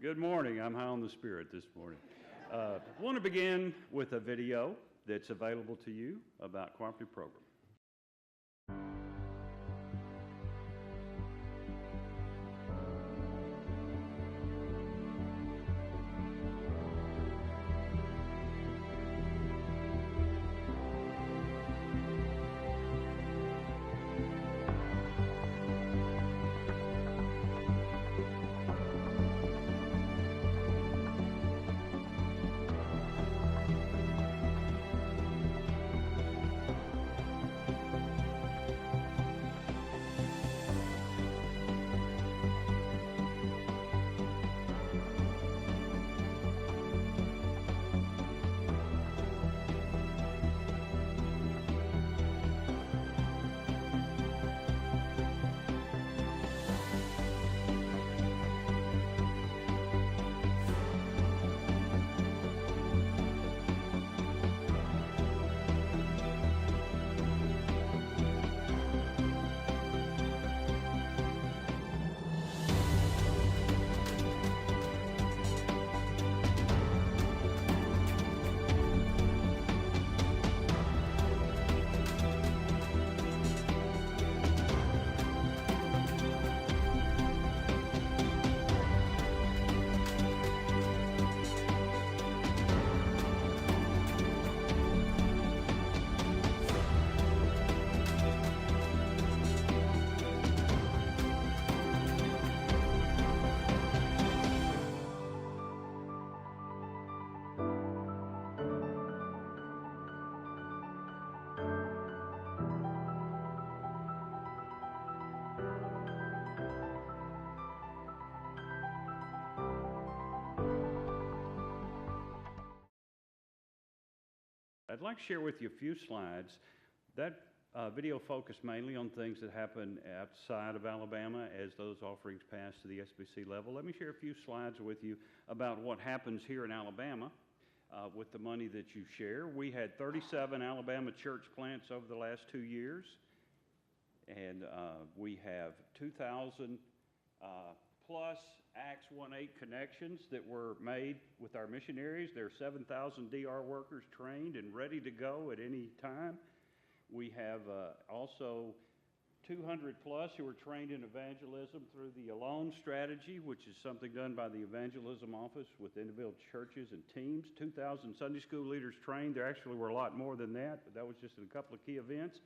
Good morning. I'm high on the spirit this morning. I want to begin with a video that's available to you about Cooperative Program. I'd like to share with you a few slides. That video focused mainly on things that happen outside of Alabama as those offerings pass to the SBC level. Let me share a few slides with you about what happens here in Alabama with the money that you share. We had 37 Alabama church plants over the last 2 years, and we have 2,000 plus Acts 1:8 connections that were made with our missionaries. There are 7,000 DR workers trained and ready to go at any time. We have also 200 plus who are trained in evangelism through the Alone strategy, which is something done by the evangelism office with individual churches and teams. 2,000 Sunday school leaders trained. There actually were a lot more than that, but that was just in a couple of key events.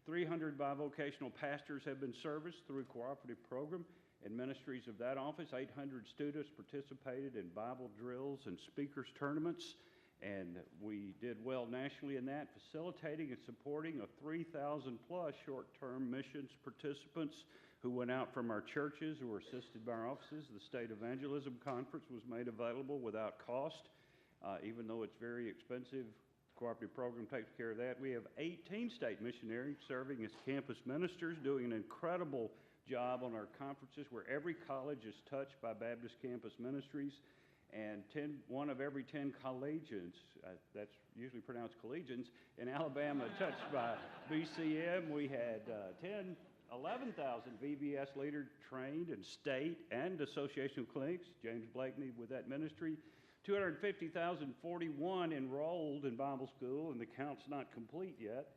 300 bivocational pastors have been serviced through Cooperative Program and ministries of that office. 800 students participated in Bible drills and speakers tournaments, and we did well nationally in that, facilitating and supporting of 3,000 plus short-term missions participants who went out from our churches who were assisted by our offices. The State Evangelism Conference was made available without cost, even though it's very expensive. Cooperative Program takes care of that. We have 18 state missionaries serving as campus ministers, doing an incredible job on our conferences where every college is touched by Baptist Campus Ministries, and one of every 10 collegians, that's usually pronounced collegians, in Alabama touched by BCM. We had 11,000 VBS leaders trained in state and associational clinics, James Blakeney with that ministry. 250,041 enrolled in Bible school, and the count's not complete yet.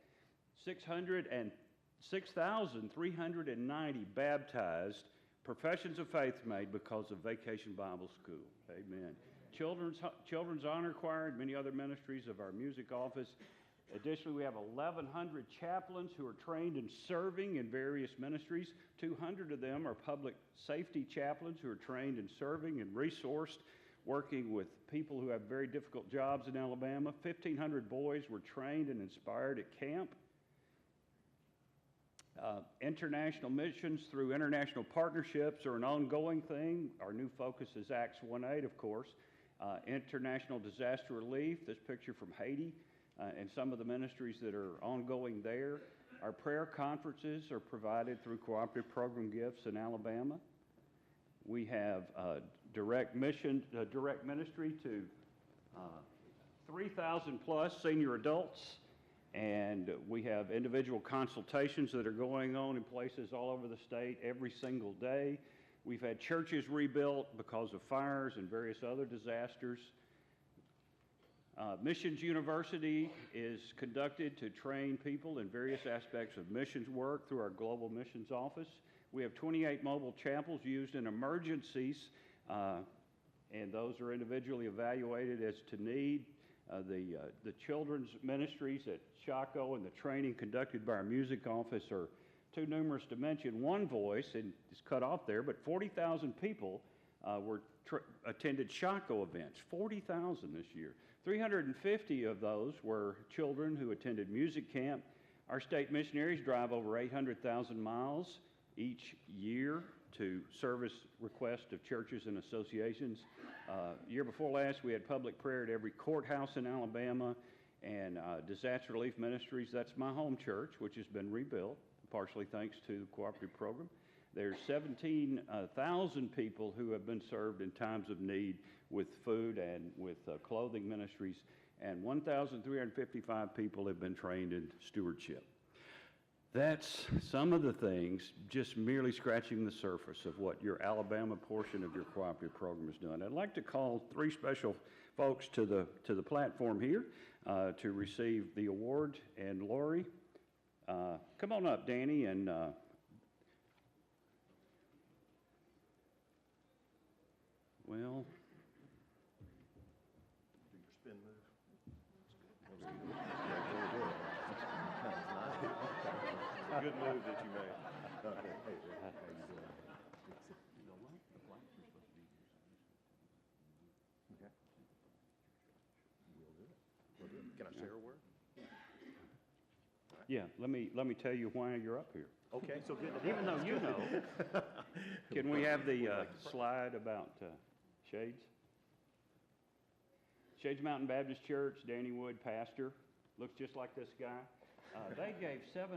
6,390 baptized, professions of faith made because of Vacation Bible School. Amen. Children's Honor Choir and many other ministries of our music office. Additionally, we have 1,100 chaplains who are trained in serving in various ministries. 200 of them are public safety chaplains who are trained in serving and resourced, working with people who have very difficult jobs in Alabama. 1,500 boys were trained and inspired at camp. International missions through international partnerships are an ongoing thing. Our new focus is Acts 1:8, of course. International disaster relief, this picture from Haiti, and some of the ministries that are ongoing there. Our prayer conferences are provided through Cooperative Program gifts in Alabama. We have direct ministry to 3,000 plus senior adults, and we have individual consultations that are going on in places all over the state every single day. We've had churches rebuilt because of fires and various other disasters. Missions University is conducted to train people in various aspects of missions work through our Global Missions Office. We have 28 mobile chapels used in emergencies, and those are individually evaluated as to need. The children's ministries at Chaco and the training conducted by our music office are too numerous to mention one voice, and it's cut off there, but 40,000 people attended Chaco events, 40,000 this year. 350 of those were children who attended music camp. Our state missionaries drive over 800,000 miles each year to service requests of churches and associations. Year before last, we had public prayer at every courthouse in Alabama, and disaster relief ministries. That's my home church, which has been rebuilt, partially thanks to the Cooperative program. There's 17,000 people who have been served in times of need with food and with clothing ministries, and 1,355 people have been trained in stewardship. That's some of the things, just merely scratching the surface of what your Alabama portion of your Cooperative program is doing. I'd like to call three special folks to the platform here to receive the award. And Lori, come on up, Danny, and well, do your spin move. Good move that you made. Okay. Hey, how you doing? You know what? The flags are supposed to be here. Okay. We'll do it. We'll do it. Can I share a word? yeah, let me tell you why you're up here. Okay, so good. Even though you know, can we have the slide about Shades? Shades Mountain Baptist Church, Danny Wood, pastor, looks just like this guy. They gave $755,586 to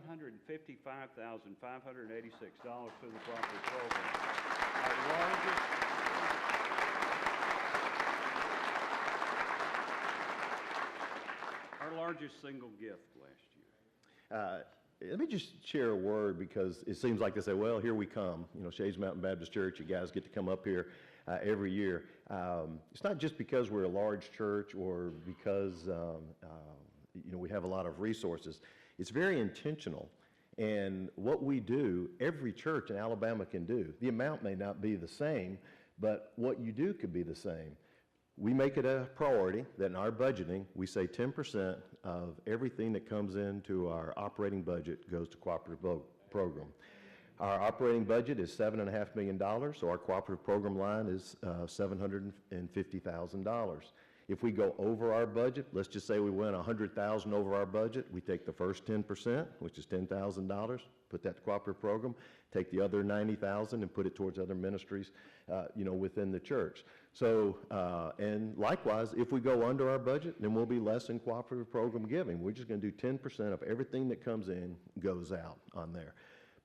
the Cooperative program. Our largest single gift last year. Let me just share a word, because it seems like they say, well, here we come. You know, Shades Mountain Baptist Church, you guys get to come up here every year. It's not just because we're a large church or because you know, we have a lot of resources. It's very intentional. And what we do, every church in Alabama can do. The amount may not be the same, but what you do could be the same. We make it a priority that in our budgeting, we say 10% of everything that comes into our operating budget goes to Cooperative program. Our operating budget is $7.5 million, so our Cooperative program line is $750,000. If we go over our budget, let's just say we went $100,000 over our budget, we take the first 10%, which is $10,000, put that to Cooperative program, take the other $90,000 and put it towards other ministries, you know, within the church. So, and likewise, if we go under our budget, then we'll be less in Cooperative program giving. We're just going to do 10% of everything that comes in goes out on there.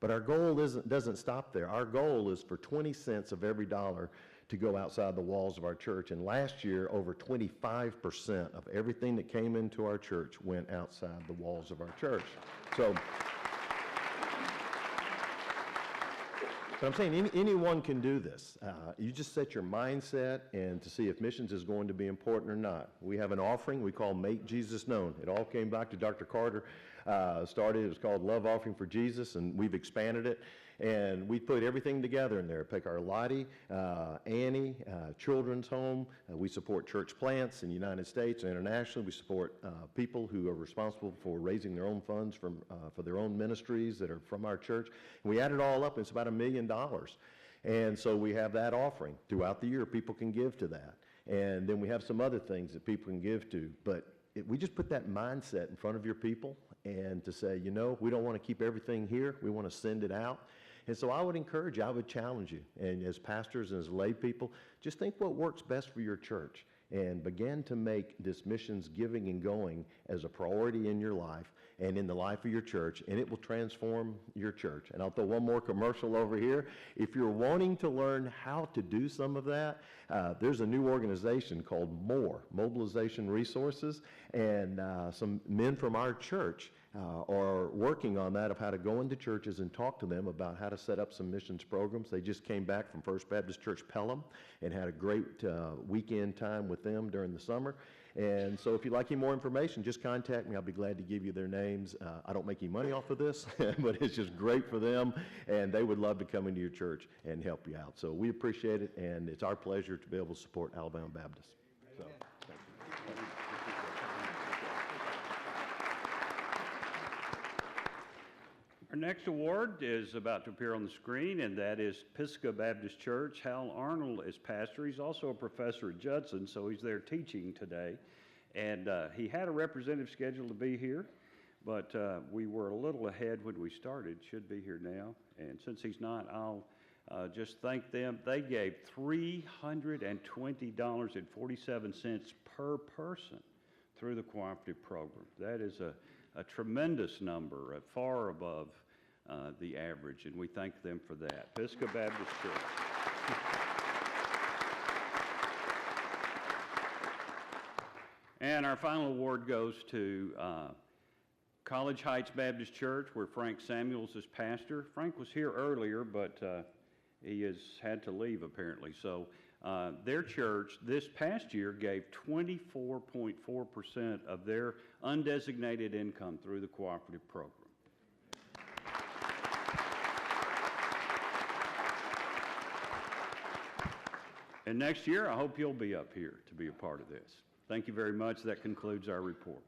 But our goal doesn't stop there. Our goal is for 20 cents of every dollar to go outside the walls of our church. And last year, over 25% of everything that came into our church went outside the walls of our church. So I'm saying anyone can do this. You just set your mindset and to see if missions is going to be important or not. We have an offering we call Make Jesus Known. It all came back to Dr. Carter. Started, it was called Love Offering for Jesus, and we've expanded it. And we put everything together in there. Pick Our Lottie, Annie, Children's Home. We support church plants in the United States and internationally. We support people who are responsible for raising their own funds for their own ministries that are from our church. And we add it all up, and it's about $1 million. And so we have that offering. Throughout the year, people can give to that. And then we have some other things that people can give to. But we just put that mindset in front of your people and to say, you know, we don't want to keep everything here. We want to send it out. And so I would encourage you, I would challenge you, and as pastors and as lay people, just think what works best for your church and begin to make this missions giving and going as a priority in your life and in the life of your church, and it will transform your church. And I'll throw one more commercial over here. If you're wanting to learn how to do some of that, there's a new organization called MORE, Mobilization Resources, and some men from our church are working on that of how to go into churches and talk to them about how to set up some missions programs. They just came back from First Baptist Church Pelham and had a great weekend time with them during the summer. And so if you'd like any more information, just contact me. I'll be glad to give you their names. I don't make any money off of this, but it's just great for them, and they would love to come into your church and help you out. So we appreciate it, and it's our pleasure to be able to support Alabama Baptist. So, thank you. Our next award is about to appear on the screen, and that is Pisgah Baptist Church. Hal Arnold is pastor. He's also a professor at Judson, so he's there teaching today. And he had a representative scheduled to be here, but we were a little ahead when we started. Should be here now. And since he's not, I'll just thank them. They gave $320.47 per person through the cooperative program. That is a tremendous number, far above the average, and we thank them for that. Pisgah Baptist Church. And our final award goes to College Heights Baptist Church, where Frank Samuels is pastor. Frank was here earlier, but he has had to leave apparently. So their church this past year gave 24.4% of their undesignated income through the cooperative program. And next year, I hope you'll be up here to be a part of this. Thank you very much. That concludes our report.